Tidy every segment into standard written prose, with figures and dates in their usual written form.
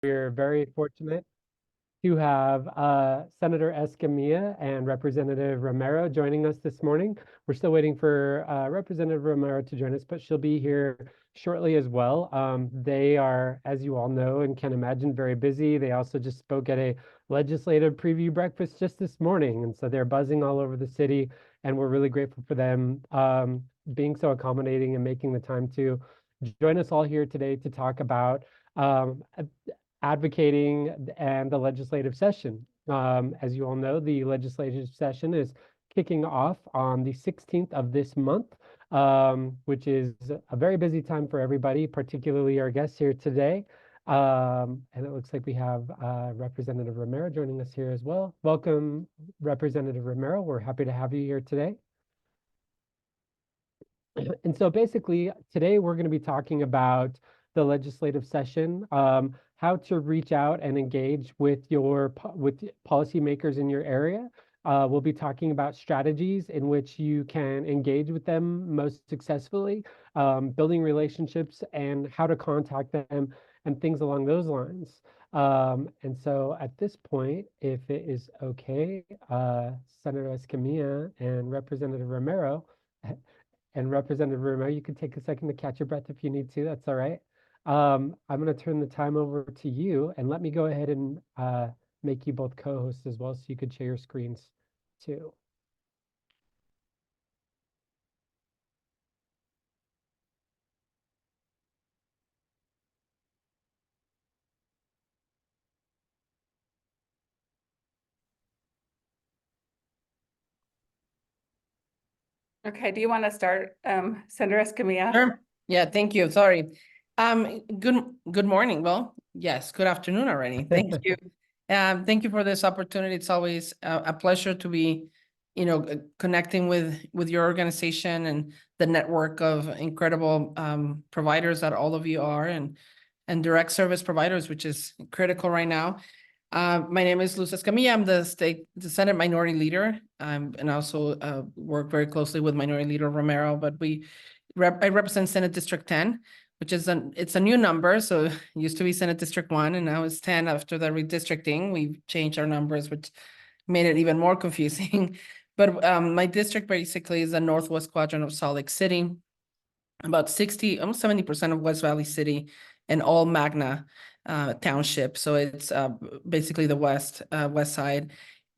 We're very fortunate to have Senator Escamilla and Representative Romero joining us this morning. We're still waiting for Representative Romero to join us, but she'll be here shortly as well. They are, as you all know and can imagine, very busy. They also just spoke at a legislative preview breakfast just this morning, and so they're buzzing all over the city, and we're really grateful for them being so accommodating and making the time to join us all here today to talk about advocating and the legislative session. As you all know, the legislative session is kicking off on the 16th of this month, which is a very busy time for everybody, particularly our guests here today. And it looks like we have Representative Romero joining us here as well. Welcome, Representative Romero. We're happy to have you here today. And so basically, today we're going to be talking about the legislative session, how to reach out and engage with policymakers in your area. We'll be talking about strategies in which you can engage with them most successfully, building relationships and how to contact them and things along those lines. And so at this point, if it is okay, Senator Escamilla and Representative Romero, you can take a second to catch your breath if you need to. That's all right. I'm going to turn the time over to you, and let me go ahead and make you both co-hosts as well, so you could share your screens too. Okay, do you want to start, Senator Escamilla? Sure. Yeah, thank you. Sorry. Good morning. Well, yes, good afternoon already. Thank you. Thank you for this opportunity. It's always a pleasure to be, connecting with your organization and the network of incredible providers that all of you are, and direct service providers, which is critical right now. My name is Luz Escamilla. I'm the Senate Minority Leader, and also work very closely with Minority Leader Romero. But I represent Senate District 10, which is it's a new number. So it used to be Senate District 1, and now it's 10 after the redistricting. We've changed our numbers, which made it even more confusing. But my district basically is the northwest quadrant of Salt Lake City, about 60, almost 70% of West Valley City, and all Magna township. So it's basically the west side.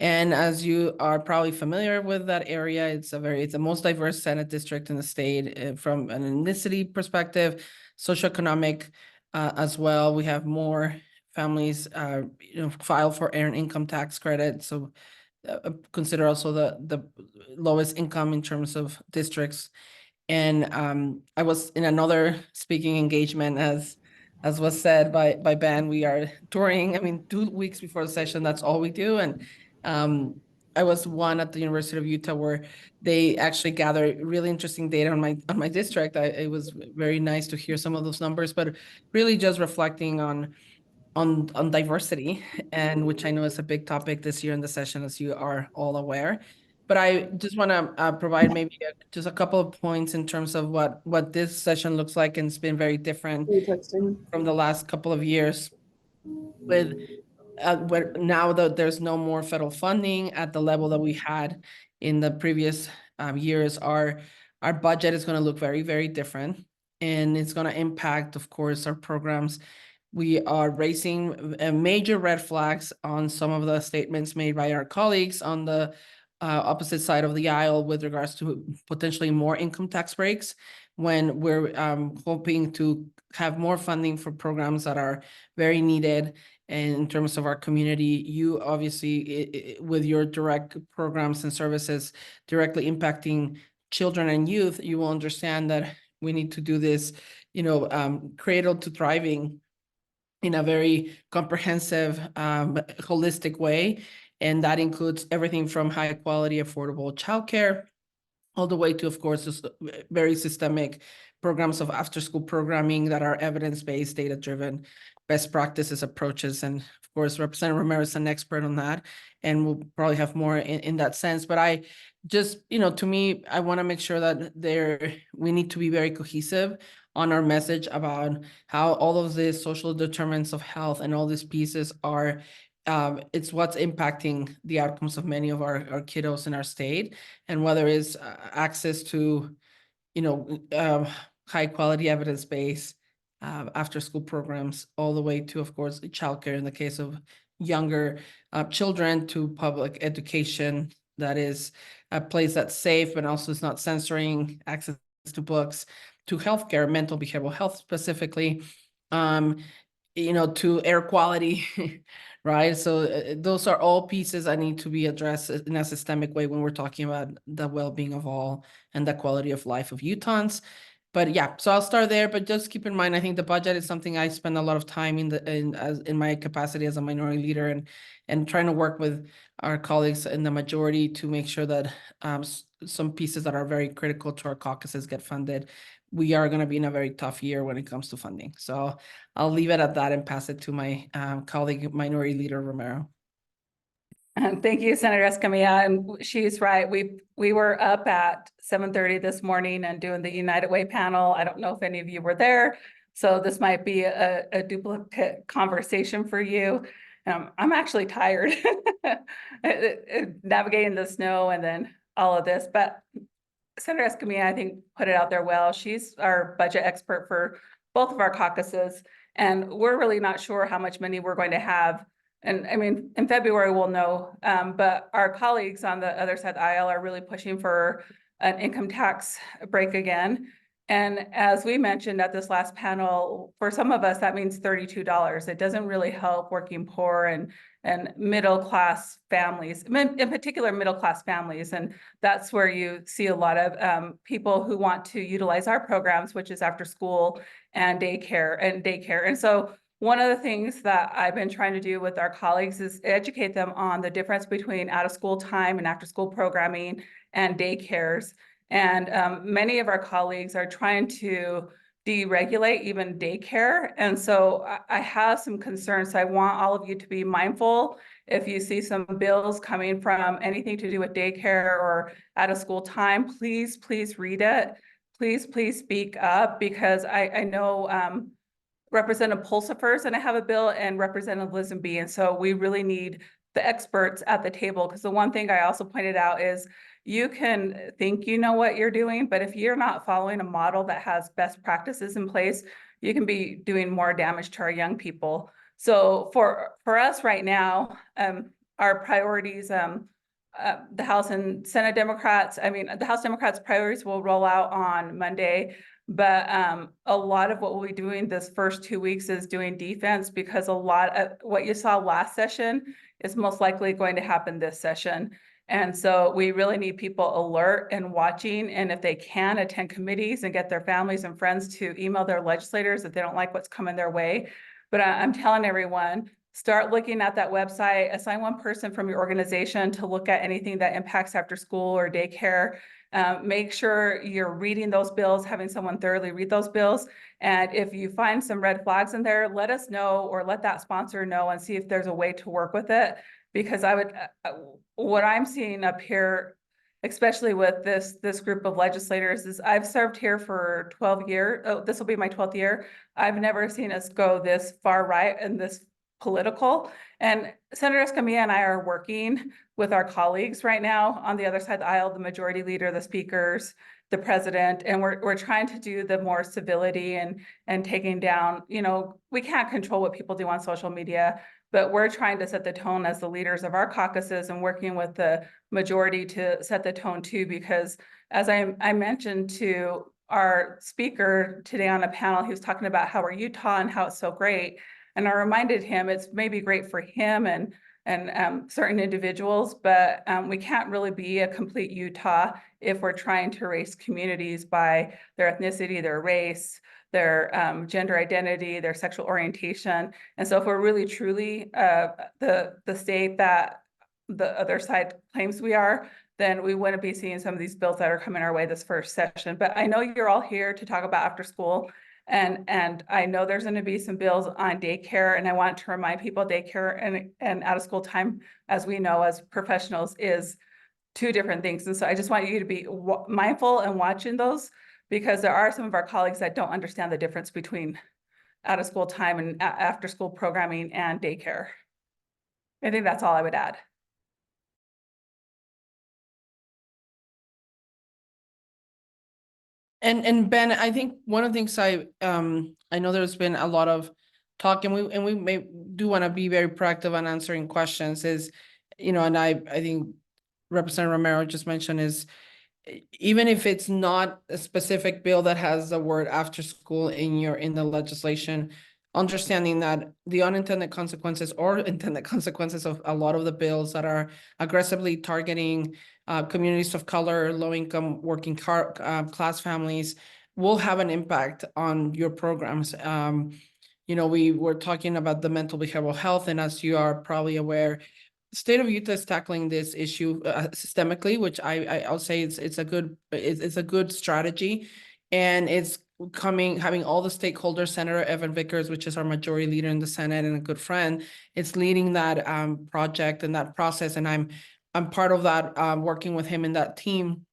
And as you are probably familiar with that area, it's the most diverse Senate district in the state from an ethnicity perspective, socioeconomic as well. We have more families file for earned income tax credit. So consider also the lowest income in terms of districts. And I was in another speaking engagement, as was said by Ben. We are touring. 2 weeks before the session, that's all we do. And I was one at the University of Utah where they actually gather really interesting data on my district. It was very nice to hear some of those numbers, but really just reflecting on diversity, and which I know is a big topic this year in the session, as you are all aware. But I just want to provide maybe just a couple of points in terms of what this session looks like, and it's been very different from the last couple of years. With where now that there's no more federal funding at the level that we had in the previous years, our budget is going to look very, very different, and it's going to impact, of course, our programs. We are raising major red flags on some of the statements made by our colleagues on the opposite side of the aisle with regards to potentially more income tax breaks, when we're hoping to have more funding for programs that are very needed in terms of our community. You obviously, with your direct programs and services directly impacting children and youth, you will understand that we need to do this, cradle to thriving in a very comprehensive, holistic way. And that includes everything from high quality, affordable childcare, all the way to, of course, just very systemic programs of after-school programming that are evidence-based, data-driven, best practices approaches. And of course, Representative Romero is an expert on that, and we'll probably have more in that sense. But I just, to me, I want to make sure that we need to be very cohesive on our message about how all of these social determinants of health and all these pieces are it's what's impacting the outcomes of many of our kiddos in our state, and whether it's access to, high quality evidence-based after school programs, all the way to, of course, childcare in the case of younger children, to public education that is a place that's safe, but also is not censoring access to books, to healthcare, mental behavioral health specifically, to air quality, right? So those are all pieces that need to be addressed in a systemic way when we're talking about the well-being of all and the quality of life of Utahns. But yeah, so I'll start there, but just keep in mind, I think the budget is something I spend a lot of time in my capacity as a minority leader, and trying to work with our colleagues in the majority to make sure that some pieces that are very critical to our caucuses get funded. We are going to be in a very tough year when it comes to funding. So I'll leave it at that and pass it to my colleague, Minority Leader Romero. Thank you, Senator Escamilla. And she's right. We were up at 7:30 this morning and doing the United Way panel. I don't know if any of you were there, so this might be a duplicate conversation for you. I'm actually tired navigating the snow and then all of this, but Senator Escamilla, I think, put it out there well. She's our budget expert for both of our caucuses, and we're really not sure how much money we're going to have. And I mean, in February, we'll know, but our colleagues on the other side of the aisle are really pushing for an income tax break again. And as we mentioned at this last panel, for some of us, that means $32. It doesn't really help working poor and middle-class families, in particular middle-class families. And that's where you see a lot of people who want to utilize our programs, which is after school and daycare. And so one of the things that I've been trying to do with our colleagues is educate them on the difference between out-of-school time and after-school programming and daycares. And many of our colleagues are trying to deregulate even daycare. And so I have some concerns. So I want all of you to be mindful if you see some bills coming from anything to do with daycare or out-of-school time, please read it. Please speak up, because I know Representative Pulsipher's going to have a bill and Representative Lisenby. And so we really need the experts at the table, because the one thing I also pointed out is you can think you know what you're doing, but if you're not following a model that has best practices in place, you can be doing more damage to our young people. So for us right now, our priorities, the House and Senate Democrats, the House Democrats' priorities will roll out on Monday. But a lot of what we'll be doing this first 2 weeks is doing defense, because a lot of what you saw last session is most likely going to happen this session. And so we really need people alert and watching, and if they can, attend committees and get their families and friends to email their legislators if they don't like what's coming their way. But I'm telling everyone, start looking at that website, assign one person from your organization to look at anything that impacts after school or daycare. Make sure you're reading those bills, having someone thoroughly read those bills. And if you find some red flags in there, let us know, or let that sponsor know, and see if there's a way to work with it. Because I would, what I'm seeing up here, especially with this group of legislators, is I've served here for 12 years. Oh, this will be my 12th year. I've never seen us go this far right and this political. And Senator Escamilla and I are working with our colleagues right now on the other side of the aisle, the majority leader, the speakers, the president, and we're trying to do the more civility and taking down, we can't control what people do on social media, but we're trying to set the tone as the leaders of our caucuses and working with the majority to set the tone too, because as I mentioned to our speaker today on a panel, he was talking about how we're Utah and how it's so great. And I reminded him it's maybe great for him and certain individuals, but we can't really be a complete Utah if we're trying to race communities by their ethnicity, their race, their gender identity, their sexual orientation. And so if we're really truly the state that the other side claims we are, then we wouldn't be seeing some of these bills that are coming our way this first session. But I know you're all here to talk about after school. And I know there's going to be some bills on daycare, and I want to remind people daycare and out of school time, as we know as professionals, is two different things. And so I just want you to be mindful and watching those. because there are some of our colleagues that don't understand the difference between out-of-school time and after-school programming and daycare. I think that's all I would add. And Ben, I think one of the things I know there's been a lot of talk, and we may do want to be very proactive on answering questions is, and I think Representative Romero just mentioned is, even if it's not a specific bill that has the word after school in the legislation, understanding that the unintended consequences or intended consequences of a lot of the bills that are aggressively targeting communities of color, low-income working class families will have an impact on your programs. We were talking about the mental behavioral health, and as you are probably aware, the state of Utah is tackling this issue systemically, which I'll say it's a good strategy, and it's having all the stakeholders. Senator Evan Vickers, which is our majority leader in the Senate and a good friend, it's leading that project and that process, and I'm part of that, working with him in that team.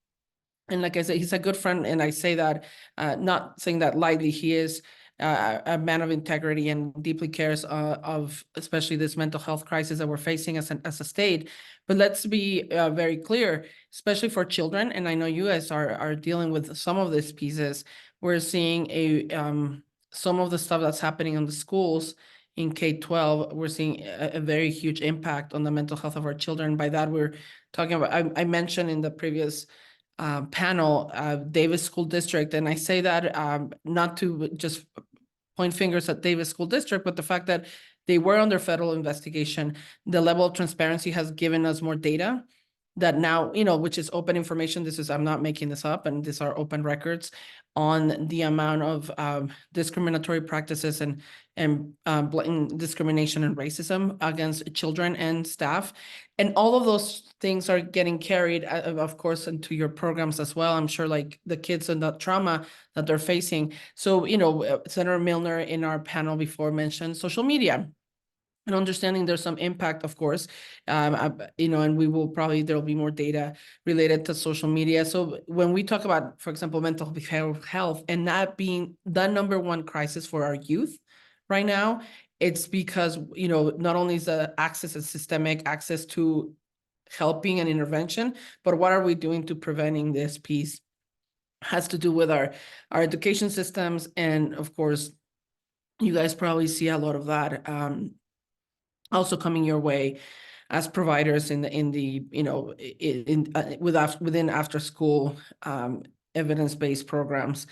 And like I said, he's a good friend, and I say that not saying that lightly. He is a man of integrity and deeply cares of especially this mental health crisis that we're facing as a state. But let's be very clear, especially for children, and I know you guys are dealing with some of these pieces. We're seeing some of the stuff that's happening in the schools in K-12, we're seeing a very huge impact on the mental health of our children. By that, we're talking about, I mentioned in the previous panel, Davis School District, and I say that not to just point fingers at Davis School District, but the fact that they were under federal investigation. The level of transparency has given us more data that now, which is open information. I'm not making this up, and these are open records on the amount of discriminatory practices and blatant discrimination and racism against children and staff. And all of those things are getting carried, of course, into your programs as well. I'm sure, like the kids and the trauma that they're facing. So, Senator Milner in our panel before mentioned social media. And understanding there's some impact, of course, and there'll be more data related to social media. So when we talk about, for example, mental health, and that being the number one crisis for our youth right now, it's because, not only is the access and systemic access to helping and intervention, but what are we doing to preventing this piece has to do with our education systems. And of course, you guys probably see a lot of that also coming your way as providers within after school evidence-based programs.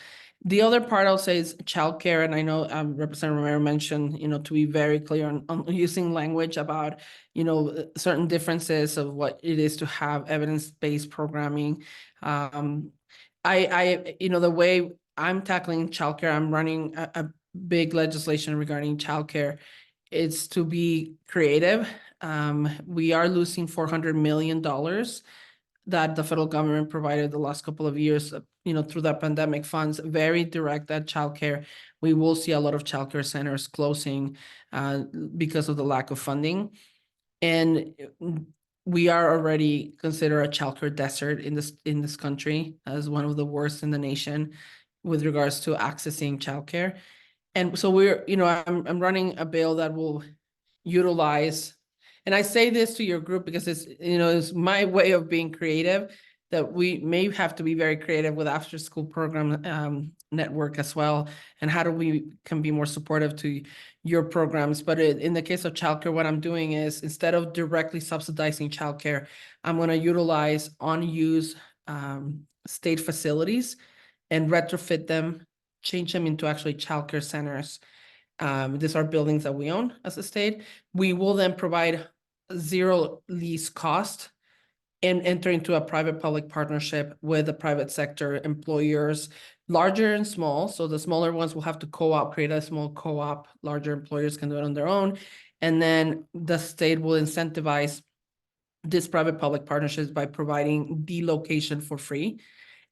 The other part I'll say is childcare, and I know Representative Romero mentioned, to be very clear on using language about, certain differences of what it is to have evidence-based programming. The way I'm tackling childcare, I'm running a big legislation regarding childcare. It's to be creative. We are losing $400 million that the federal government provided the last couple of years, through the pandemic funds, very direct at childcare. We will see a lot of childcare centers closing because of the lack of funding. And we are already considered a childcare desert in this country, as one of the worst in the nation with regards to accessing childcare. And so I'm running a bill that will utilize, and I say this to your group because it's my way of being creative, that we may have to be very creative with after school program network as well. And how do we can be more supportive to your programs? But in the case of childcare, what I'm doing is, instead of directly subsidizing childcare, I'm going to utilize unused state facilities and retrofit them, change them into actually childcare centers. These are buildings that we own as a state. We will then provide zero lease cost and enter into a private-public partnership with the private sector employers, larger and small. So the smaller ones will have to create a small co-op. Larger employers can do it on their own. And then the state will incentivize this private-public partnerships by providing the location for free.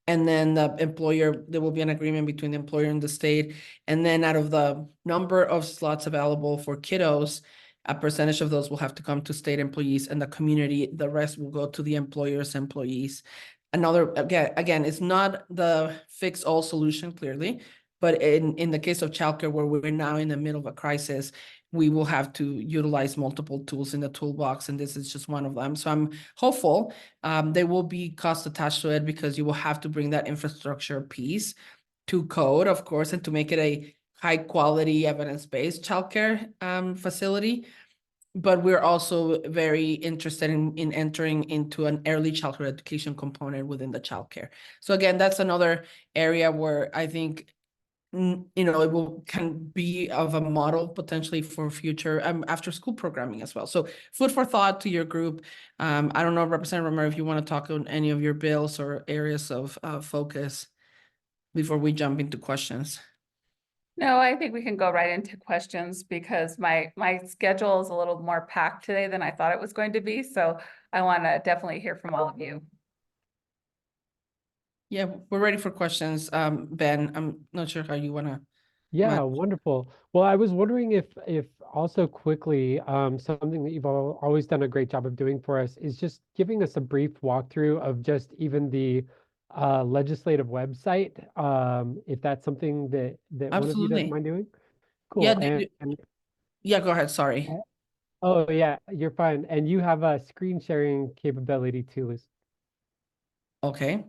And then the employer, there will be an agreement between the employer and the state. And then out of the number of slots available for kiddos, a percentage of those will have to come to state employees and the community. The rest will go to the employer's employees. another, again, it's not the fix-all solution clearly, but in the case of childcare, where we're now in the middle of a crisis, we will have to utilize multiple tools in the toolbox, and this is just one of them. So I'm hopeful there will be cost attached to it, because you will have to bring that infrastructure piece to code, of course, and to make it a high quality evidence-based childcare facility. But we're also very interested in entering into an early childhood education component within the childcare. So again, that's another area where I think, it can be of a model potentially for future after school programming as well. So food for thought to your group. I don't know, Representative Romero, if you want to talk on any of your bills or areas of focus before we jump into questions. No, I think we can go right into questions, because my schedule is a little more packed today than I thought it was going to be. So I want to definitely hear from all of you. Yeah, we're ready for questions. Ben, I'm not sure how you want to. Yeah, wonderful. Well, I was wondering if also quickly, something that you've always done a great job of doing for us is just giving us a brief walkthrough of just even the legislative website, if that's something that one of you doesn't Absolutely. mind doing. Yeah, Cool. And yeah, go ahead. Sorry. oh yeah, you're fine. And you have a screen sharing capability too, Liz. Okay.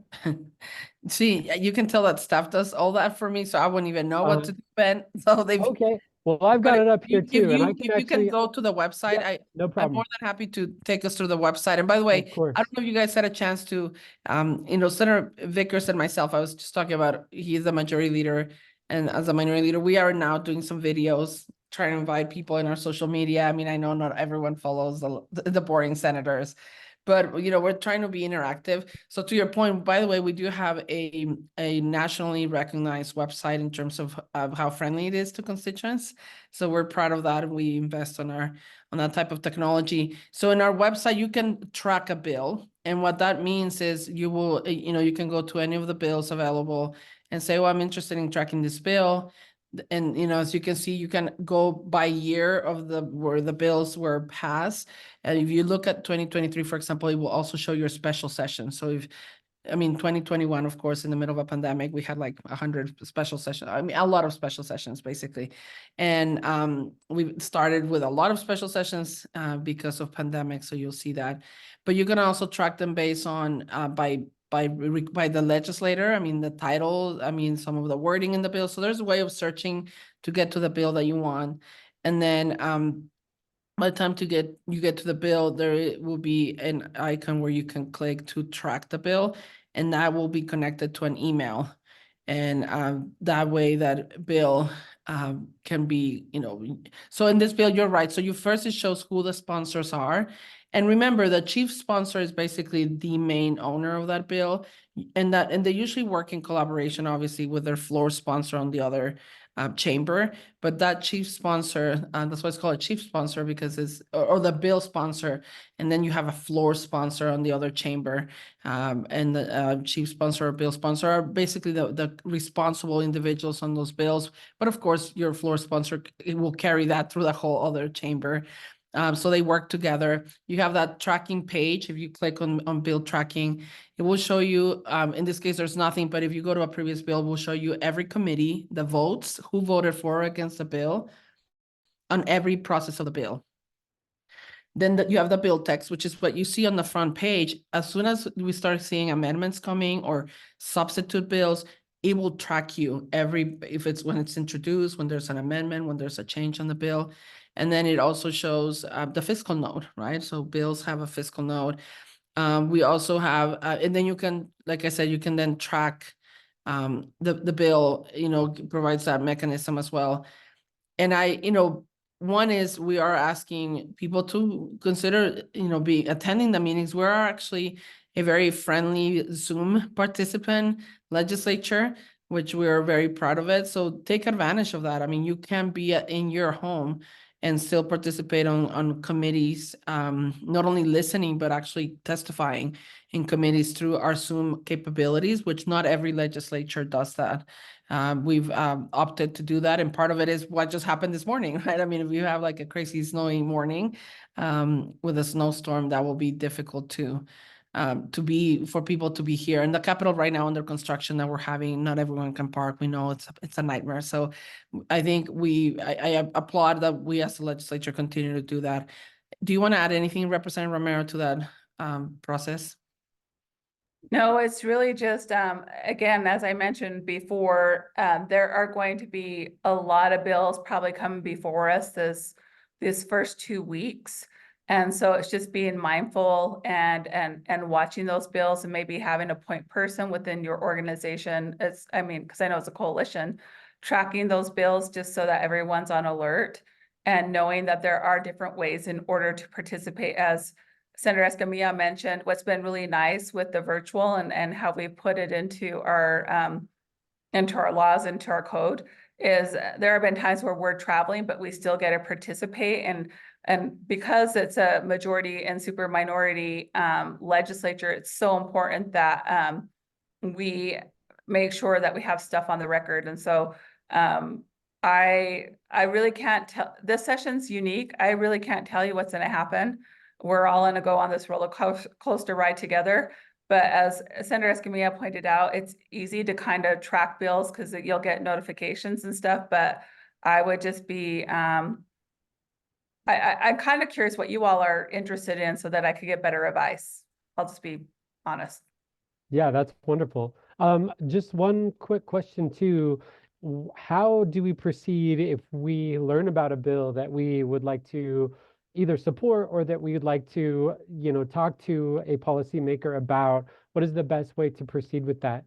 See, you can tell that staff does all that for me, so I wouldn't even know what Uh, to do, Ben. So okay. Well, I've but got it up here if too, and I you can if you can actually, go to the website, yeah, no I'm more problem. than happy to take us through the website. And by the Of way, course. I don't know if you guys had a chance to, Senator Vickers and myself, I was just talking about, he's the majority leader, and as a minority leader, we are now doing some videos, trying to invite people in our social media. I mean, I know not everyone follows the boring senators, but we're trying to be interactive. So to your point, by the way, we do have a nationally recognized website in terms of how friendly it is to constituents. So we're proud of that, and we invest on that type of technology. So in our website, you can track a bill, and what that means is you will, you can go to any of the bills available and say, "Oh, I'm interested in tracking this bill." And as you can see, you can go by year of where the bills were passed. And if you look at 2023, for example, it will also show your special session. So 2021, of course, in the middle of a pandemic, we had like 100 special sessions. I mean, a lot of special sessions, basically. And we started with a lot of special sessions because of pandemic. So you'll see that. But you can also track them based on by the legislator. I mean, the title, I mean, some of the wording in the bill. So there's a way of searching to get to the bill that you want. And then by the time you get to the bill, there will be an icon where you can click to track the bill, and that will be connected to an email. And that way that bill can be, so in this bill, you're right. So it shows who the sponsors are. And remember, the chief sponsor is basically the main owner of that bill. And they usually work in collaboration, obviously, with their floor sponsor on the other chamber. But that chief sponsor, that's why it's called a chief sponsor, because or the bill sponsor, and then you have a floor sponsor on the other chamber. And the chief sponsor or bill sponsor are basically the responsible individuals on those bills. But of course, your floor sponsor, it will carry that through the whole other chamber. So they work together. You have that tracking page. If you click on bill tracking, it will show you, in this case, there's nothing, but if you go to a previous bill, it will show you every committee, the votes, who voted for or against the bill, on every process of the bill. Then you have the bill text, which is what you see on the front page. As soon as we start seeing amendments coming or substitute bills, it will track you if it's when it's introduced, when there's an amendment, when there's a change on the bill. And then it also shows the fiscal note, right? So bills have a fiscal note. We also have, and then you can, like I said, you can then track the bill, provides that mechanism as well. And one is we are asking people to consider, be attending the meetings. We're actually a very friendly Zoom participant legislature, which we're very proud of it. So take advantage of that. I mean, you can be in your home and still participate on committees, not only listening, but actually testifying in committees through our Zoom capabilities, which not every legislature does that. We've opted to do that, and part of it is what just happened this morning, right? I mean, if you have like a crazy snowy morning with a snowstorm, that will be difficult to for people to be here. And the Capitol right now under construction that we're having, not everyone can park. We know it's a nightmare. So I think I applaud that we as the legislature continue to do that. Do you want to add anything, Representative Romero, to that process? No, it's really just, again, as I mentioned before, there are going to be a lot of bills probably coming before us this first 2 weeks. And so it's just being mindful and watching those bills and maybe having a point person within your organization. Because I know it's a coalition, tracking those bills just so that everyone's on alert and knowing that there are different ways in order to participate. As Senator Escamilla mentioned, what's been really nice with the virtual and how we put it into our laws, into our code, is there have been times where we're traveling, but we still get to participate. And because it's a majority and super minority legislature, it's so important that we make sure that we have stuff on the record. And so I really can't tell, this session's unique. I really can't tell you what's going to happen. We're all going to go on this roller coaster ride together. But as Senator Escamilla pointed out, it's easy to kind of track bills because you'll get notifications and stuff. But I would just be, I'm kind of curious what you all are interested in so that I could get better advice. I'll just be honest. Yeah, that's wonderful. Just one quick question too. How do we proceed if we learn about a bill that we would like to either support or that we would like to, talk to a policymaker about? What is the best way to proceed with that?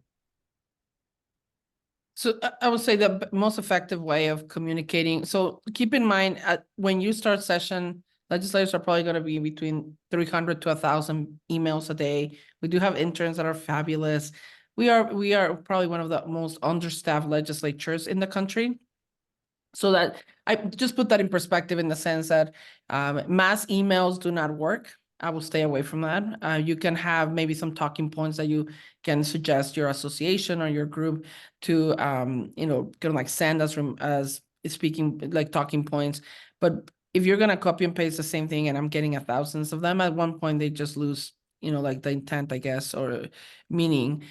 So I would say the most effective way of communicating. So keep in mind, when you start session, legislators are probably going to be between 300 to 1,000 emails a day. We do have interns that are fabulous. We are probably one of the most understaffed legislatures in the country. So that I just put that in perspective in the sense that mass emails do not work. I will stay away from that. You can have maybe some talking points that you can suggest your association or your group to, kind of like send as speaking, like talking points. But if you're going to copy and paste the same thing and I'm getting thousands of them, at one point they just lose, like the intent, I guess, or meaning,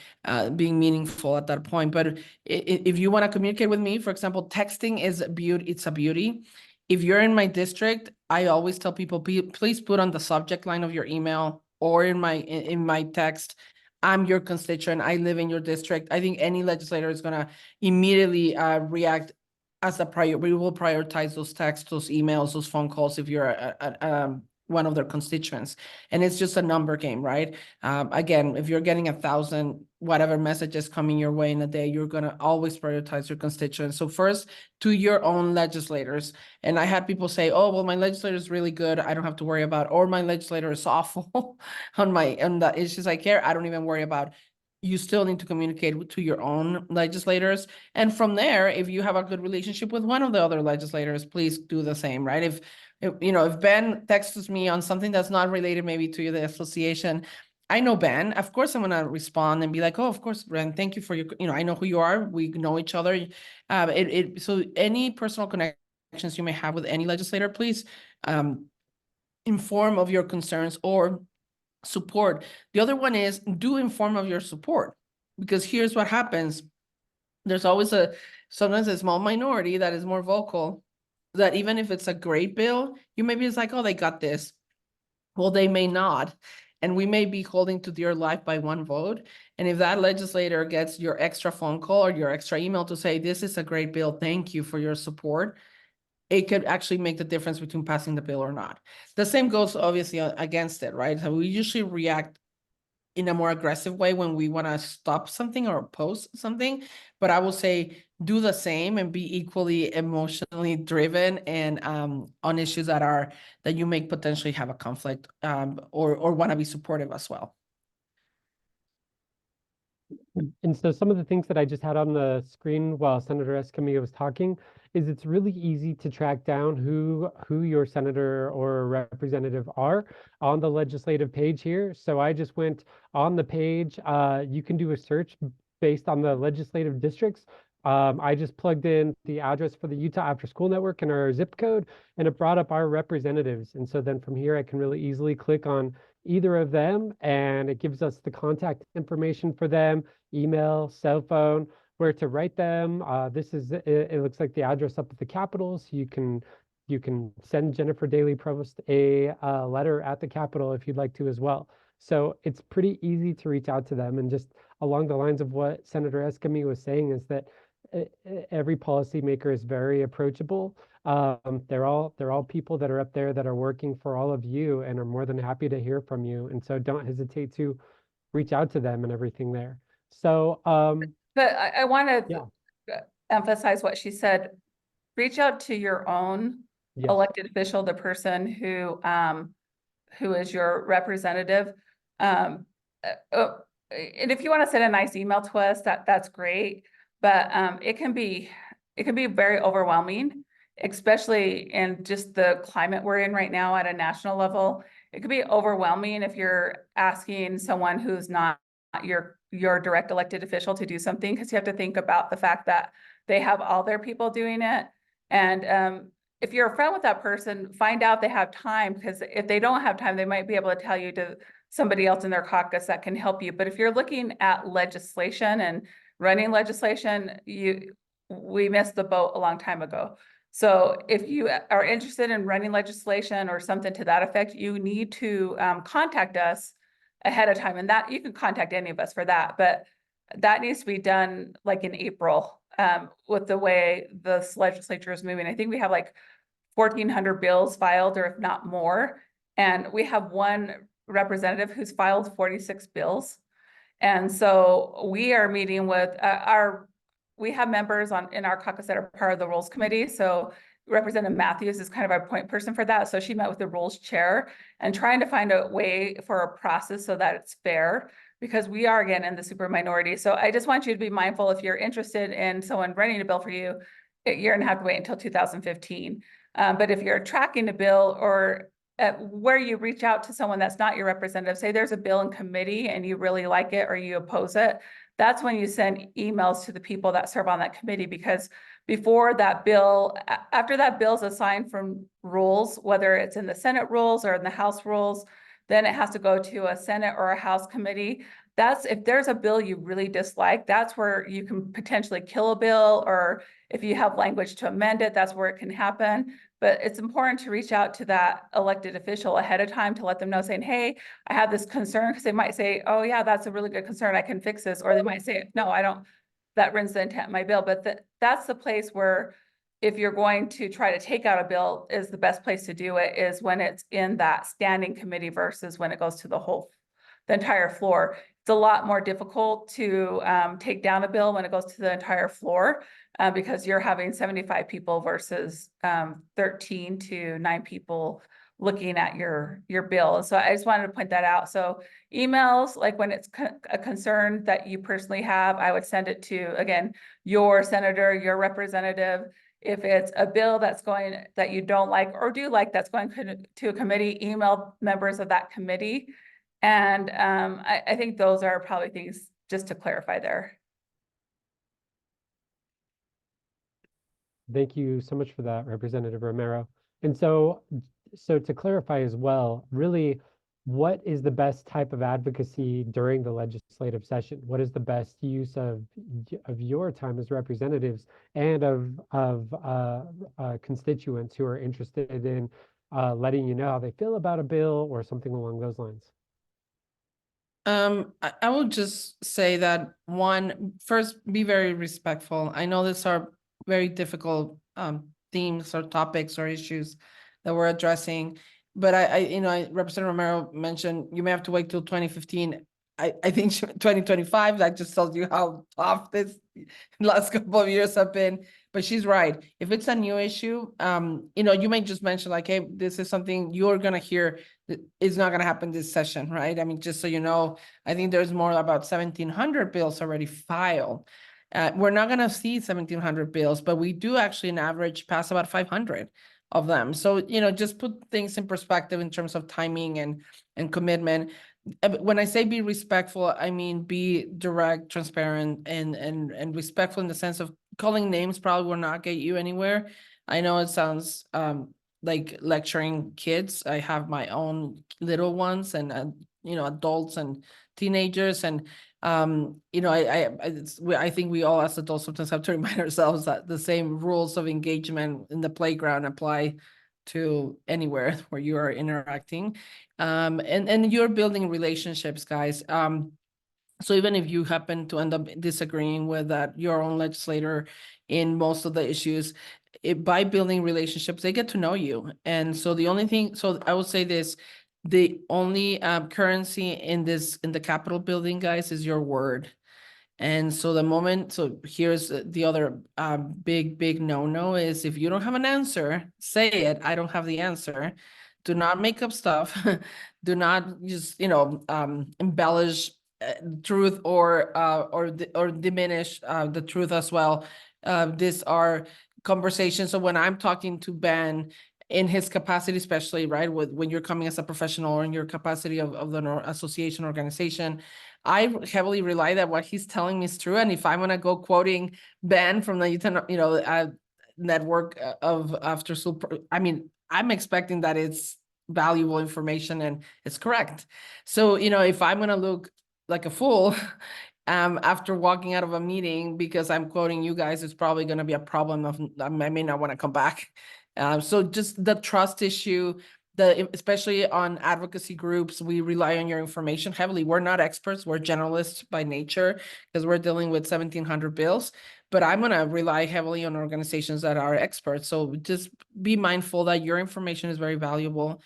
being meaningful at that point. But if you want to communicate with me, for example, texting is a beauty. It's a beauty. If you're in my district, I always tell people, please put on the subject line of your email or in my text, I'm your constituent, I live in your district. I think any legislator is going to immediately react as a priority. We will prioritize those texts, those emails, those phone calls if you're one of their constituents. And it's just a number game, right? Again, if you're getting 1,000 whatever messages coming your way in a day, you're going to always prioritize your constituents. So first, to your own legislators. And I had people say, oh, well, my legislator is really good, I don't have to worry about, or my legislator is awful on the issues I care, I don't even worry about. You still need to communicate to your own legislators. And from there, if you have a good relationship with one of the other legislators, please do the same, right? If Ben texts me on something that's not related maybe to the association, I know Ben, of course I'm going to respond and be like, oh, of course, Ben, thank you for your, I know who you are. We know each other. So any personal connections you may have with any legislator, please inform of your concerns or support. The other one is do inform of your support, because here's what happens. There's always sometimes a small minority that is more vocal, that even if it's a great bill, you maybe it's like, oh, they got this. Well, they may not. And we may be holding to your life by one vote. And if that legislator gets your extra phone call or your extra email to say, this is a great bill, thank you for your support, it could actually make the difference between passing the bill or not. The same goes obviously against it, right? So we usually react in a more aggressive way when we want to stop something or oppose something. But I will say, do the same and be equally emotionally driven and on issues that you may potentially have a conflict or want to be supportive as well. And so some of the things that I just had on the screen while Senator Escamilla was talking is it's really easy to track down who your senator or representative are on the legislative page here. So I just went on the page. You can do a search based on the legislative districts, I just plugged in the address for the Utah Afterschool Network and our zip code, and it brought up our representatives. And so then from here, I can really easily click on either of them, and it gives us the contact information for them, email, cell phone, where to write them. This is it looks like the address up at the Capitol, so you can send Jennifer Daly Provost a letter at the Capitol if you'd like to as well. So it's pretty easy to reach out to them. And just along the lines of what Senator Escamilla was saying is that every policymaker is very approachable. They're all people that are up there that are working for all of you and are more than happy to hear from you. And so don't hesitate to reach out to them and everything there. So But I want yeah, to emphasize what she said. Reach out to your own yes, elected official, the person who is your representative. And if you want to send a nice email to us, that's great. But it can be very overwhelming, especially in just the climate we're in right now at a national level. It could be overwhelming if you're asking someone who's not your direct elected official to do something, because you have to think about the fact that they have all their people doing it. And if you're a friend with that person, find out they have time, because if they don't have time, they might be able to tell you to somebody else in their caucus that can help you. But if you're looking at legislation and running legislation, we missed the boat a long time ago. So if you are interested in running legislation or something to that effect, you need to contact us ahead of time. And that you can contact any of us for that, but that needs to be done like in April with the way the legislature is moving. I think we have like 1,400 bills filed, or if not more. And we have one representative who's filed 46 bills. And so we are meeting with we have members in our caucus that are part of the Rules Committee. So Representative Matthews is kind of our point person for that. So she met with the Rules Chair and trying to find a way for a process so that it's fair, because we are, again, in the super minority. So I just want you to be mindful, if you're interested in someone running a bill for you, you're gonna have to wait until 2015. But if you're tracking a bill, or where you reach out to someone that's not your representative, say there's a bill in committee and you really like it or you oppose it, that's when you send emails to the people that serve on that committee, because before that bill, after that bill's assigned from rules, whether it's in the Senate rules or in the House rules, then it has to go to a Senate or a House committee. That's if there's a bill you really dislike, that's where you can potentially kill a bill, or if you have language to amend it, that's where it can happen. But it's important to reach out to that elected official ahead of time to let them know, saying, hey, I have this concern, because they might say, oh yeah, that's a really good concern, I can fix this. Or they might say, no, I don't, that runs the intent of my bill. But that's the place where, if you're going to try to take out a bill, is the best place to do it is when it's in that standing committee versus when it goes to the entire floor. It's a lot more difficult to take down a bill when it goes to the entire floor because you're having 75 people versus 13 to 9 people looking at your bill. So I just wanted to point that out. So emails, like when it's a concern that you personally have, I would send it to, again, your senator, your representative. If it's a bill that you don't like or do like, that's going to a committee, email members of that committee. And I think those are probably things just to clarify there. thank you so much for that, Representative Romero. And so to clarify as well, really, what is the best type of advocacy during the legislative session? What is the best use of your time as representatives and of constituents who are interested in letting you know how they feel about a bill or something along those lines? I will just say that first, be very respectful. I know these are very difficult themes or topics or issues that we're addressing, but Representative Romero mentioned you may have to wait till 2015. I think 2025, that just tells you how tough this last couple of years have been. But she's right. If it's a new issue, you may just mention like, hey, this is something you're gonna hear. It's not gonna happen this session, right? I mean, just so you know, I think there's more about 1,700 bills already filed. We're not gonna see 1,700 bills, but we do actually on average pass about 500 of them. So, just put things in perspective in terms of timing and commitment. When I say be respectful, I mean be direct, transparent, and respectful in the sense of calling names probably will not get you anywhere. I know it sounds like lecturing kids. I have my own little ones and adults and teenagers, and I think we all as adults sometimes have to remind ourselves that the same rules of engagement in the playground apply to anywhere where you are interacting, and you're building relationships, guys. So even if you happen to end up disagreeing with your own legislator in most of the issues, by building relationships, they get to know you. And so so I would say this, the only currency in the Capitol building, guys, is your word. And so here's the other big no is, if you don't have an answer, say it. I don't have the answer. Do not make up stuff. Do not just, embellish truth or diminish the truth as well. These are conversations. So when I'm talking to Ben in his capacity, especially, right, when you're coming as a professional or in your capacity of the association organization, I heavily rely that what he's telling me is true. And if I'm gonna go quoting Ben from the Utah, network of after school, I mean, I'm expecting that it's valuable information and it's correct. So, if I'm gonna look like a fool after walking out of a meeting because I'm quoting you guys, it's probably gonna be a problem of I may not want to come back. So just the trust issue, especially on advocacy groups, we rely on your information heavily. We're not experts, we're generalists by nature because we're dealing with 1,700 bills, but I'm going to rely heavily on organizations that are experts. So just be mindful that your information is very valuable.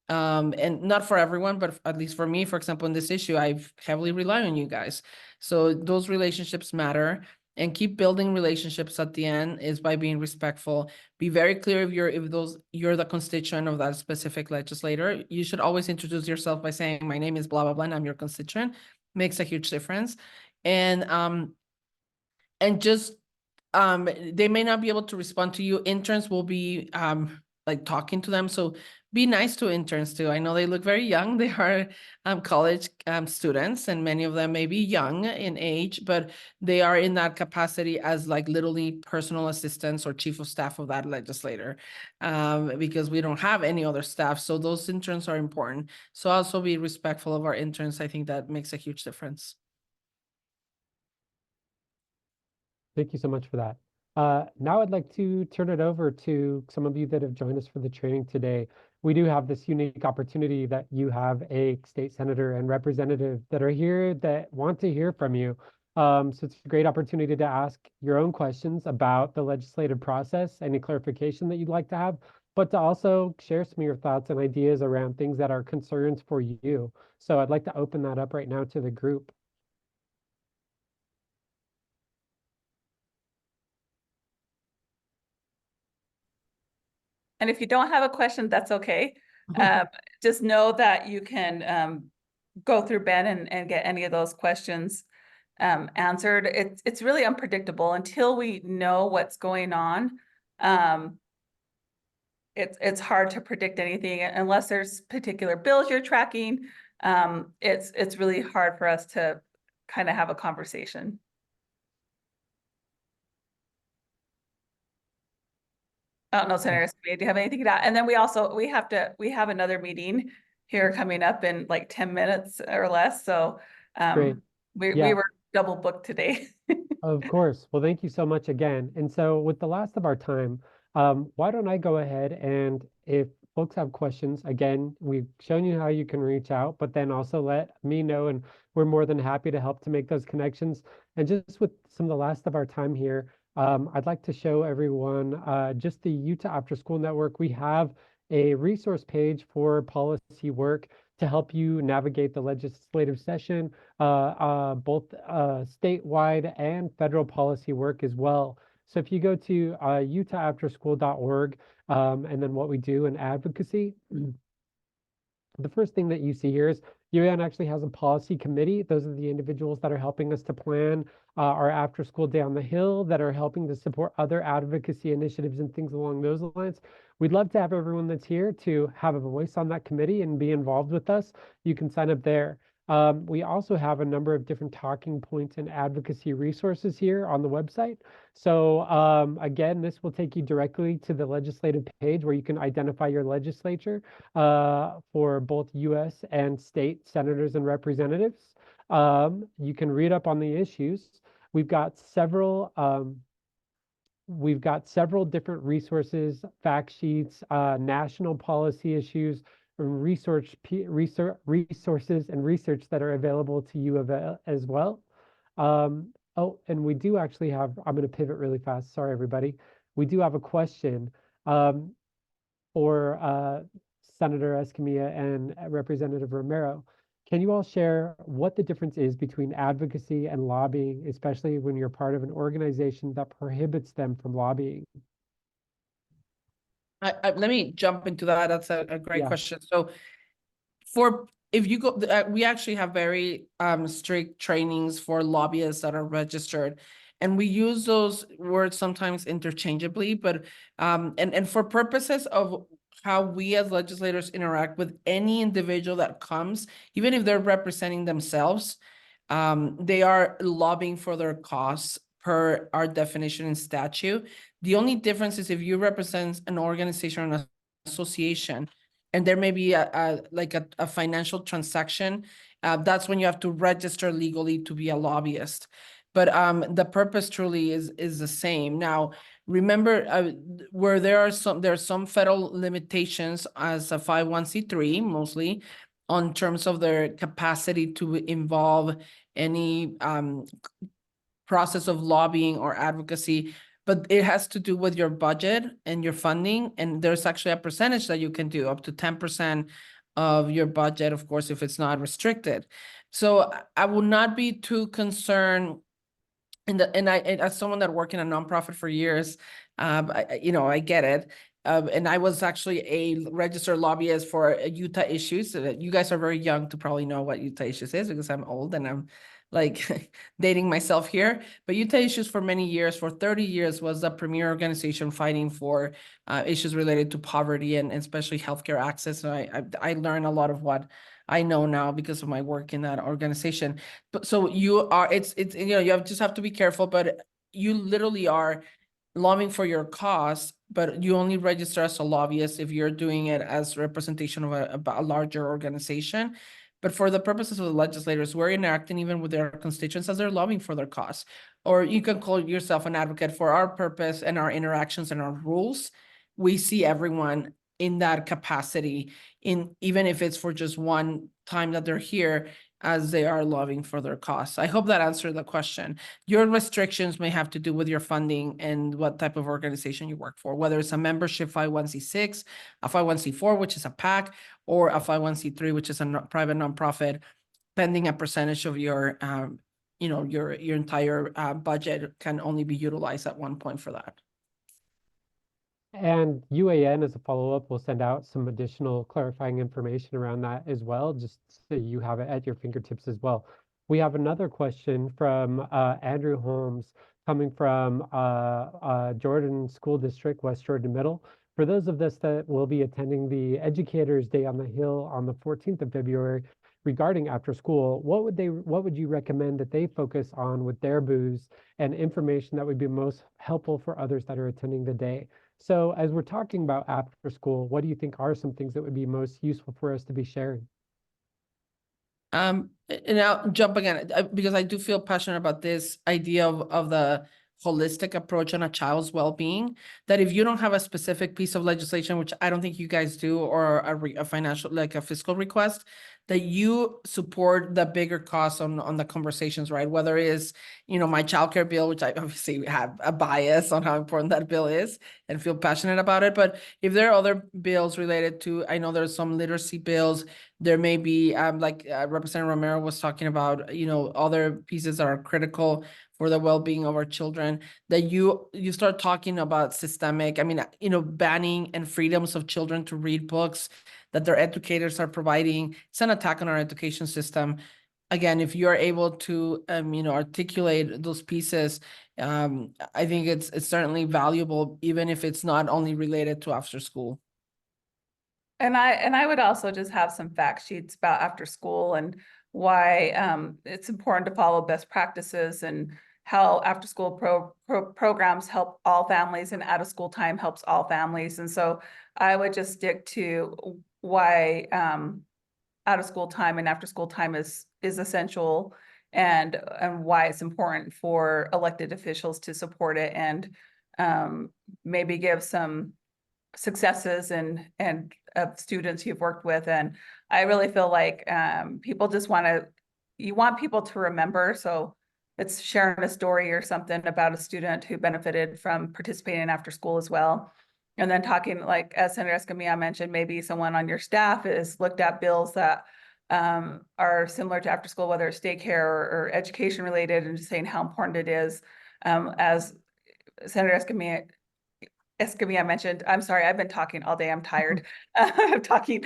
And not for everyone, but at least for me, for example, in this issue, I heavily rely on you guys. So those relationships matter. And keep building relationships at the end is by being respectful. Be very clear if you're the constituent of that specific legislator. You should always introduce yourself by saying, my name is blah, blah, blah, and I'm your constituent. Makes a huge difference. And just they may not be able to respond to you. Interns will be like talking to them. So be nice to interns too. I know they look very young. They are college students, and many of them may be young in age, but they are in that capacity as like literally personal assistants or chief of staff of that legislator, because we don't have any other staff. So those interns are important. So also be respectful of our interns. I think that makes a huge difference. Thank you so much for that. Now I'd like to turn it over to some of you that have joined us for the training today. We do have this unique opportunity that you have a state senator and representative that are here that want to hear from you. So it's a great opportunity to ask your own questions about the legislative process, any clarification that you'd like to have, but to also share some of your thoughts and ideas around things that are concerns for you. So I'd like to open that up right now to the group. And if you don't have a question, that's okay. Just know that you can go through Ben and get any of those questions answered. It's really unpredictable until we know what's going on. It's hard to predict anything unless there's particular bills you're tracking. It's really hard for us to kind of have a conversation. I don't know, Senator Escamilla, do you have anything to add? And then we have another meeting here coming up in like 10 minutes or less. So Great. we Yeah. were double booked today. Of course. Well, thank you so much again. And so with the last of our time, why don't I go ahead and if folks have questions, again, we've shown you how you can reach out, but then also let me know, and we're more than happy to help to make those connections. And just with some of the last of our time here, I'd like to show everyone just the Utah Afterschool Network. We have a resource page for policy work to help you navigate the legislative session, both statewide and federal policy work as well. So if you go to utahafterschool.org, and then what we do in advocacy, the first thing that you see here is UAN actually has a policy committee. Those are the individuals that are helping us to plan our after school day on the Hill, that are helping to support other advocacy initiatives and things along those lines. We'd love to have everyone that's here to have a voice on that committee and be involved with us. You can sign up there. We also have a number of different talking points and advocacy resources here on the website. So again, this will take you directly to the legislative page where you can identify your legislature for both US and state senators and representatives. You can read up on the issues. We've got several different resources, fact sheets, national policy issues, resources and research that are available to you as well. Oh, and we do actually have, I'm going to pivot really fast. Sorry, everybody. We do have a question for Senator Escamilla and Representative Romero. Can you all share what the difference is between advocacy and lobbying, especially when you're part of an organization that prohibits them from lobbying? Let me jump into that. That's a great Yeah. question. So if you go, we actually have very strict trainings for lobbyists that are registered. And we use those words sometimes interchangeably, but and for purposes of how we as legislators interact with any individual that comes, even if they're representing themselves, they are lobbying for their cause per our definition in statute. The only difference is if you represent an organization or an association, and there may be a financial transaction, that's when you have to register legally to be a lobbyist. But the purpose truly is the same. Now, remember, where there are some federal limitations as a 501c3 mostly on terms of their capacity to involve any process of lobbying or advocacy, but it has to do with your budget and your funding. And there's actually a percentage that you can do, up to 10% of your budget, of course, if it's not restricted. So I would not be too concerned. And as someone that worked in a nonprofit for years, I get it. And I was actually a registered lobbyist for Utah Issues. So that you guys are very young to probably know what Utah Issues is, because I'm old and I'm like dating myself here. But Utah Issues for many years, for 30 years, was the premier organization fighting for issues related to poverty and especially healthcare access. So I learned a lot of what I know now because of my work in that organization. But so you are, it's you just have to be careful, but you literally are lobbying for your cause, but you only register as a lobbyist if you're doing it as representation of a larger organization. But for the purposes of the legislators, we're interacting even with their constituents as they're lobbying for their cause. Or you can call yourself an advocate. For our purpose and our interactions and our rules, we see everyone in that capacity, even if it's for just one time that they're here, as they are lobbying for their cause. I hope that answered the question. Your restrictions may have to do with your funding and what type of organization you work for, whether it's a membership 501c6, a 501c4, which is a PAC, or a 501c3, which is a private nonprofit, pending a percentage of your, your entire budget can only be utilized at one point for that. And UAN, as a follow-up, will send out some additional clarifying information around that as well, just so you have it at your fingertips as well. We have another question from Andrew Holmes coming from Jordan School District, West Jordan Middle. For those of us that will be attending the Educators Day on the Hill on the 14th of February regarding after school, what would you recommend that they focus on with their booths and information that would be most helpful for others that are attending the day? So as we're talking about after school, what do you think are some things that would be most useful for us to be sharing? And I'll jump again, because I do feel passionate about this idea of the holistic approach on a child's well-being, that if you don't have a specific piece of legislation, which I don't think you guys do, or a financial, like a fiscal request, that you support the bigger costs on the conversations, right? Whether it is, my childcare bill, which I obviously have a bias on how important that bill is and feel passionate about it. But if there are other bills related to, I know there's some literacy bills, there may be, like Representative Romero was talking about, other pieces that are critical for the well-being of our children, that you start talking about systemic, banning and freedoms of children to read books that their educators are providing. It's an attack on our education system. Again, if you're able to, articulate those pieces, I think it's certainly valuable, even if it's not only related to after school. And I would also just have some fact sheets about after school and why it's important to follow best practices and how after-school programs help all families and out-of-school time helps all families. And so I would just stick to why out-of-school time and after-school time is essential, and why it's important for elected officials to support it, and maybe give some successes and of students you've worked with. And I really feel like people just you want people to remember. So it's sharing a story or something about a student who benefited from participating after school as well. And then talking, like, as Senator Escamilla mentioned, maybe someone on your staff has looked at bills that are similar to after school, whether it's daycare or education related, and just saying how important it is. As Senator Escamilla mentioned, I'm sorry, I've been talking all day, I'm tired of talking,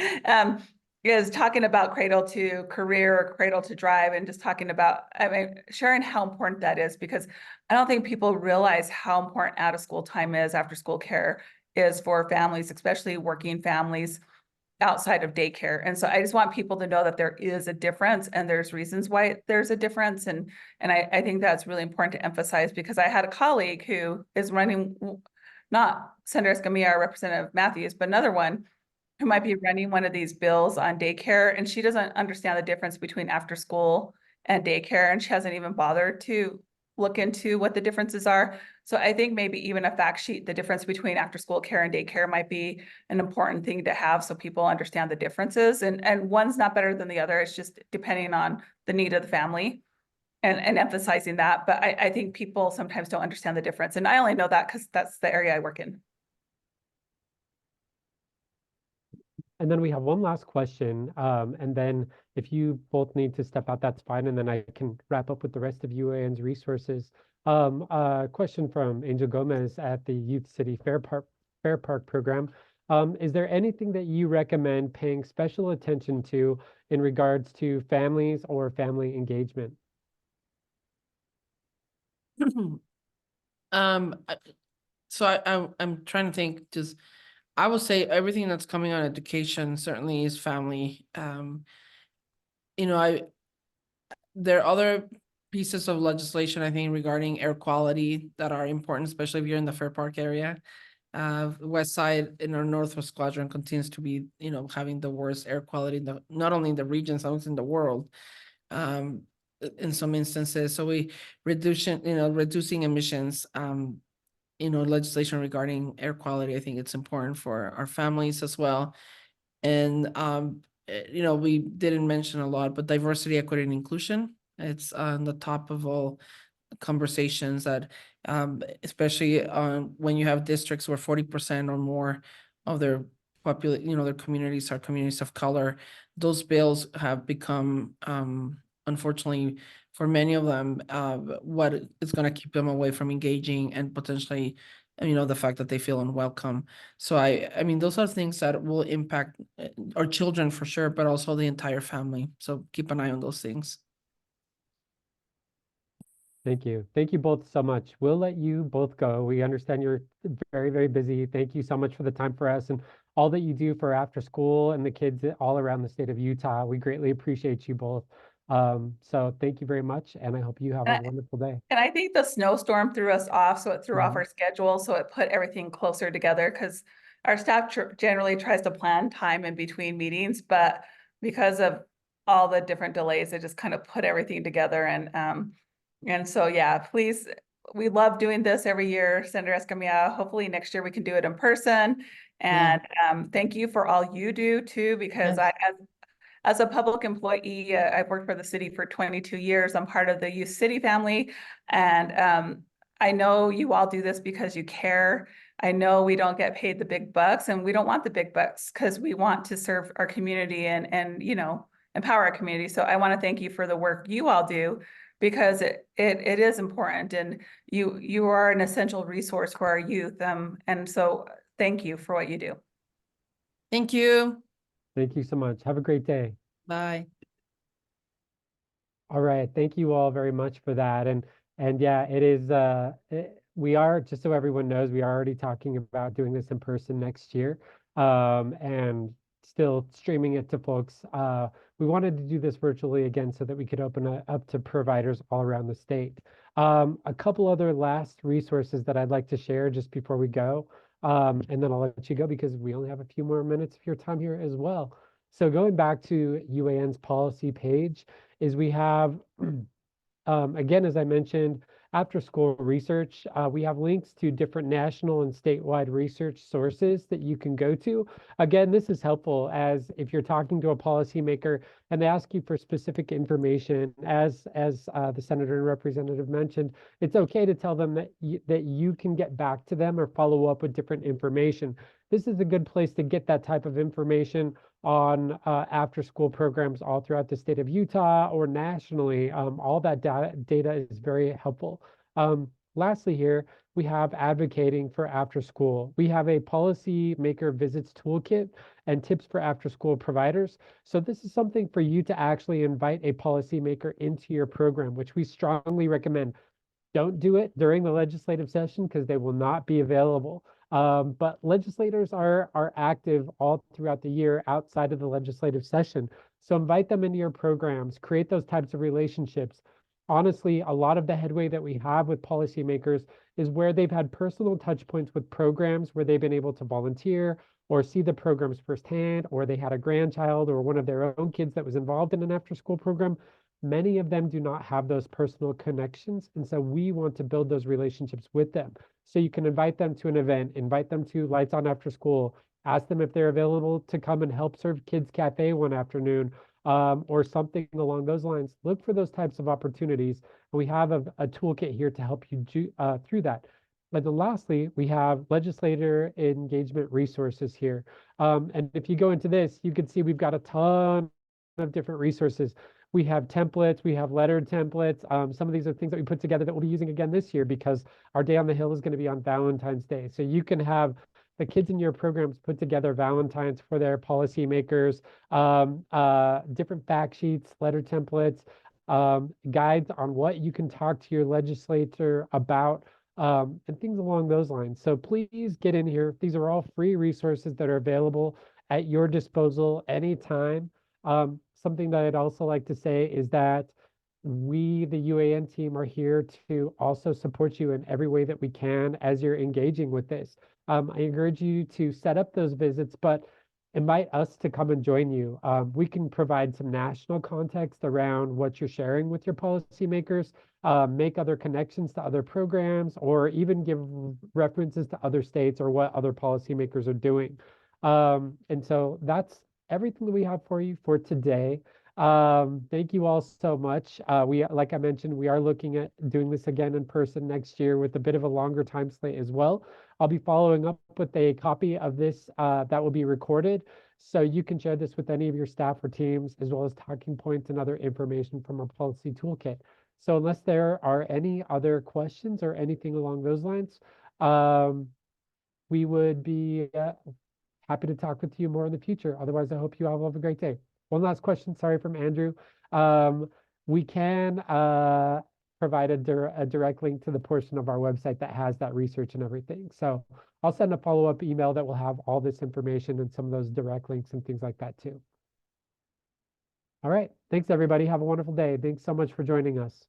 is talking about cradle to career or cradle to drive, and just talking about, I mean, sharing how important that is, because I don't think people realize how important out of school time is, after school care is for families, especially working families outside of daycare. And so I just want people to know that there is a difference, and there's reasons why there's a difference. And I think that's really important to emphasize, because I had a colleague who is running, not Senator Escamilla or Representative Matthews, but another one who might be running one of these bills on daycare, and she doesn't understand the difference between after school and daycare, and she hasn't even bothered to look into what the differences are. So I think maybe even a fact sheet, the difference between after school care and daycare, might be an important thing to have, so people understand the differences. And one's not better than the other. It's just depending on the need of the family, and emphasizing that. But I think people sometimes don't understand the difference. And I only know that because that's the area I work in. And then we have one last question. And then if you both need to step out, that's fine. And then I can wrap up with the rest of UAN's resources. A question from Angel Gomez at the Youth City Fair Park program. Is there anything that you recommend paying special attention to in regards to families or family engagement? I'm trying to think, just, I would say everything that's coming on education certainly is family. You know, there are other pieces of legislation, I think, regarding air quality that are important, especially if you're in the Fair Park area. West Side in our Northwest Quadrant continues to be, having the worst air quality in not only in the region, sometimes in the world. In some instances, so reducing emissions, legislation regarding air quality, I think it's important for our families as well. And we didn't mention a lot, but diversity, equity, and inclusion, it's on the top of all conversations, that especially when you have districts where 40% or more of their their communities are communities of color. Those bills have become, unfortunately, for many of them, what is going to keep them away from engaging, and potentially, the fact that they feel unwelcome. So I mean, those are things that will impact our children for sure, but also the entire family. So keep an eye on those things. Thank you. Thank you both so much. We'll let you both go. We understand you're very, very busy. Thank you so much for the time for us and all that you do for after school and the kids all around the state of Utah. We greatly appreciate you both. So thank you very much, and I hope you have a wonderful day. And I think the snowstorm threw us off, so it threw off our schedule, so it put everything closer together, because our staff generally tries to plan time in between meetings, but because of all the different delays, it just kind of put everything together. And so, yeah, please, we love doing this every year, Senator Escamilla. Hopefully next year we can do it in person. And thank you for all you do too, because as a public employee, I've worked for the city for 22 years. I'm part of the Youth City family. And I know you all do this because you care. I know we don't get paid the big bucks, and we don't want the big bucks, because we want to serve our community and empower our community. So I want to thank you for the work you all do, because it is important, and you are an essential resource for our youth. And so thank you for what you do. Thank you. Thank you so much. Have a great day. Bye. All right. Thank you all very much for that. And yeah, it is, we are, just so everyone knows, we are already talking about doing this in person next year. And still streaming it to folks. We wanted to do this virtually again so that we could open it up to providers all around the state. A couple other last resources that I'd like to share just before we go, and then I'll let you go because we only have a few more minutes of your time here as well. So going back to UAN's policy page is we have, again, as I mentioned, after school research, we have links to different national and statewide research sources that you can go to. Again, this is helpful as if you're talking to a policymaker and they ask you for specific information, as the senator and representative mentioned, it's okay to tell them that you can get back to them or follow up with different information. This is a good place to get that type of information on after school programs all throughout the state of Utah or nationally. All that data is very helpful. Lastly here, we have advocating for after school. We have a policy maker visits toolkit and tips for after school providers. So this is something for you to actually invite a policymaker into your program, which we strongly recommend. Don't do it during the legislative session because they will not be available. But legislators are active all throughout the year outside of the legislative session. So invite them into your programs, create those types of relationships. Honestly, a lot of the headway that we have with policymakers is where they've had personal touch points with programs where they've been able to volunteer or see the programs firsthand, or they had a grandchild or one of their own kids that was involved in an after-school program. Many of them do not have those personal connections. And so we want to build those relationships with them. So you can invite them to an event, invite them to Lights On After School, ask them if they're available to come and help serve Kids Cafe one afternoon, or something along those lines. Look for those types of opportunities. We have a toolkit here to help you through that. And then lastly, we have legislator engagement resources here. And if you go into this, you can see we've got a ton of different resources. We have templates, we have lettered templates. Some of these are things that we put together that we'll be using again this year because our Day on the Hill is going to be on Valentine's Day. So you can have the kids in your programs put together Valentines for their policymakers, different fact sheets, letter templates, guides on what you can talk to your legislator about, and things along those lines. So please get in here. These are all free resources that are available at your disposal anytime. Something that I'd also like to say is that we, the UAN team, are here to also support you in every way that we can as you're engaging with this. I encourage you to set up those visits, but invite us to come and join you. We can provide some national context around what you're sharing with your policymakers, make other connections to other programs, or even give references to other states or what other policymakers are doing. And so that's everything that we have for you for today. Thank you all so much. Like I mentioned, we are looking at doing this again in person next year with a bit of a longer time slate as well. I'll be following up with a copy of this that will be recorded. So you can share this with any of your staff or teams, as well as talking points and other information from our policy toolkit. So unless there are any other questions or anything along those lines, we would be happy to talk with you more in the future. Otherwise, I hope you all have a great day. One last question, sorry, from Andrew. We can provide a direct link to the portion of our website that has that research and everything. So I'll send a follow-up email that will have all this information and some of those direct links and things like that too. All right, thanks everybody. Have a wonderful day. Thanks so much for joining us.